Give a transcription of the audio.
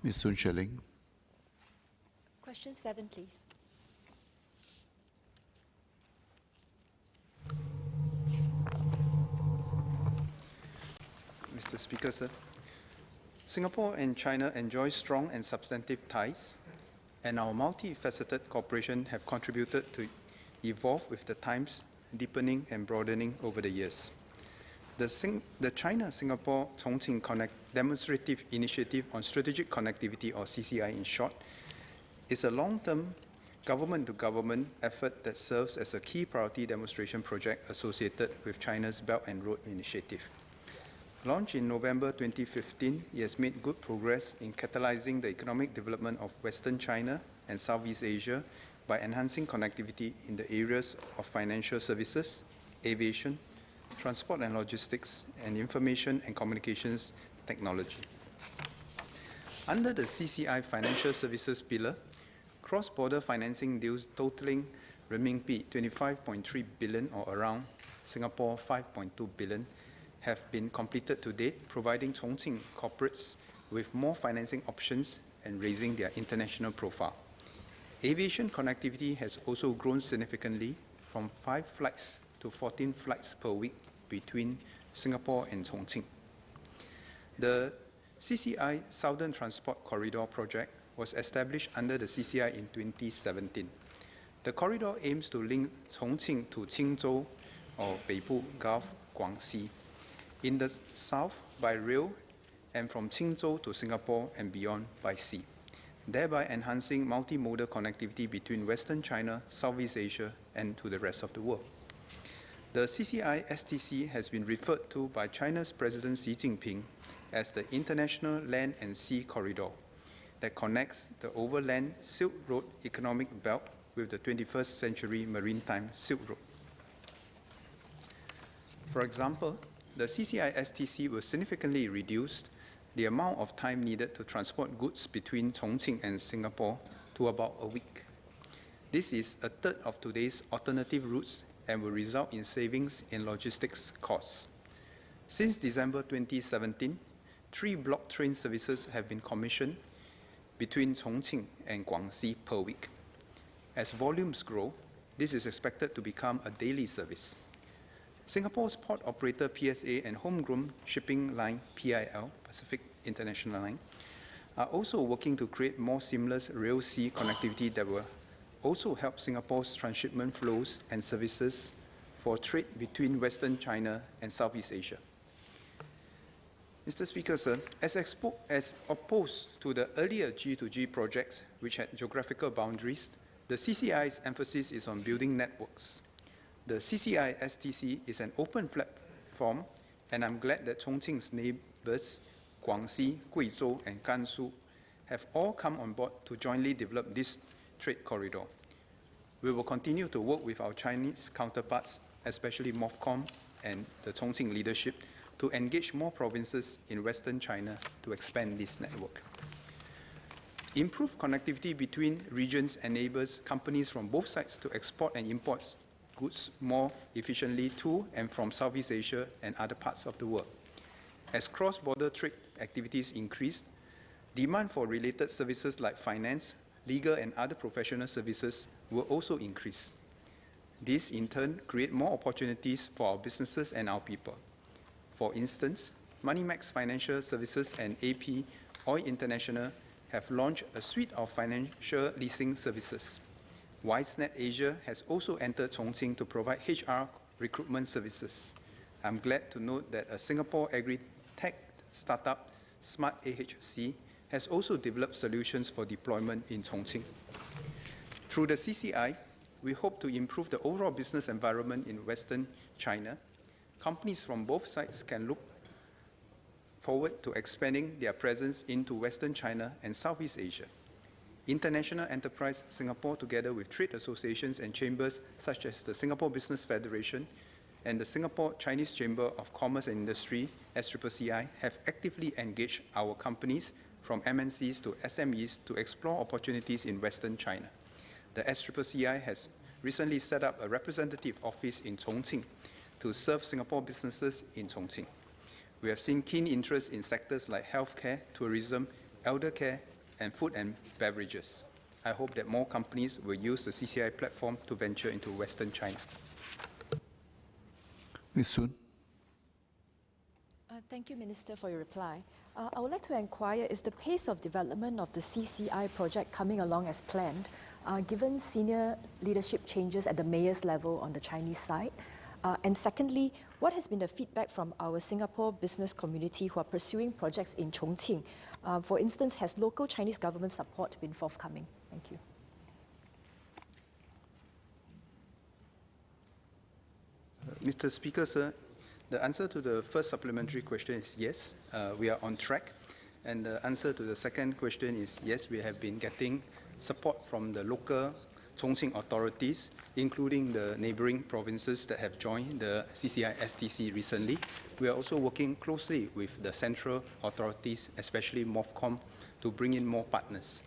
Ms. Sun Shelling. Question 7, please. Mr. Speaker, sir. Singapore and China enjoy strong and substantive ties, and our multifaceted cooperation have contributed to evolve with the times, deepening and broadening over the years. The China-Singapore Chongqing Demonstrative Initiative on Strategic Connectivity, or CCI in short, is a long-term government-to-government effort that serves as a key priority demonstration project associated with China's Belt and Road Initiative. Launched in November 2015, it has made good progress in catalyzing the economic development of Western China and Southeast Asia by enhancing connectivity in the areas of financial services, aviation, transport and logistics, and information and communications technology. Under the CCI financial services pillar, cross-border financing deals totaling renminbi 25.3 billion, or around Singapore 5.2 billion, have been completed to date, providing Chongqing corporates with more financing options and raising their international profile. Aviation connectivity has also grown significantly from 5 flights to 14 flights per week between Singapore and Chongqing. The CCI Southern Transport Corridor project was established under the CCI in 2017. The corridor aims to link Chongqing to Qingzhou, or Beibu Gulf, Guangxi, in the south by rail, and from Qingzhou to Singapore and beyond by sea, thereby enhancing multimodal connectivity between Western China, Southeast Asia, and to the rest of the world. The CCI STC has been referred to by China's President Xi Jinping as the International Land and Sea Corridor that connects the overland Silk Road economic belt with the 21st century maritime Silk Road. For example, the CCI STC will significantly reduce the amount of time needed to transport goods between Chongqing and Singapore to about a week. This is a third of today's alternative routes and will result in savings in logistics costs. Since December 2017, 3 block train services have been commissioned between Chongqing and Guangxi per week. As volumes grow, this is expected to become a daily service. Singapore's port operator PSA and homegrown shipping line PIL, Pacific International Line, are also working to create more seamless rail-sea connectivity that will also help Singapore's transshipment flows and services for trade between Western China and Southeast Asia. Mr. Speaker, sir, as opposed to the earlier G2G projects which had geographical boundaries, the CCI's emphasis is on building networks. The CCI STC is an open platform, and I'm glad that Chongqing's neighbors, Guangxi, Guizhou, and Gansu, have all come on board to jointly develop this trade corridor. We will continue to work with our Chinese counterparts, especially MOFCOM and the Chongqing leadership, to engage more provinces in Western China to expand this network. Improved connectivity between regions enables companies from both sides to export and import goods more efficiently to and from Southeast Asia and other parts of the world. As cross-border trade activities increase, demand for related services like finance, legal, and other professional services will also increase. This, in turn, creates more opportunities for our businesses and our people. For instance, MoneyMax Financial Services and AP Oil International have launched a suite of financial leasing services. WiseNet Asia has also entered Chongqing to provide HR recruitment services. I'm glad to note that a Singapore agri-tech startup, Smart AHC, has also developed solutions for deployment in Chongqing. Through the CCI, we hope to improve the overall business environment in Western China. Companies from both sides can look forward to expanding their presence into Western China and Southeast Asia. International Enterprise Singapore, together with trade associations and chambers such as the Singapore Business Federation and the Singapore Chinese Chamber of Commerce and Industry, SCCI, have actively engaged our companies from MNCs to SMEs to explore opportunities in Western China. The SCCI has recently set up a representative office in Chongqing to serve Singapore businesses in Chongqing. We have seen keen interest in sectors like healthcare, tourism, elder care, and food and beverages. I hope that more companies will use the CCI platform to venture into Western China. Ms. Chun. Thank you, Minister, for your reply. I would like to inquire, is the pace of development of the CCI project coming along as planned, given senior leadership changes at the mayor's level on the Chinese side? And secondly, what has been the feedback from our Singapore business community who are pursuing projects in Chongqing? For instance, has local Chinese government support been forthcoming? Thank you. Mr. Speaker, sir, the answer to the first supplementary question is yes, we are on track. And the answer to the second question is yes, we have been getting support from the local Chongqing authorities, including the neighboring provinces that have joined the CCI STC recently. We are also working closely with the central authorities, especially MOFCOM, to bring in more partners.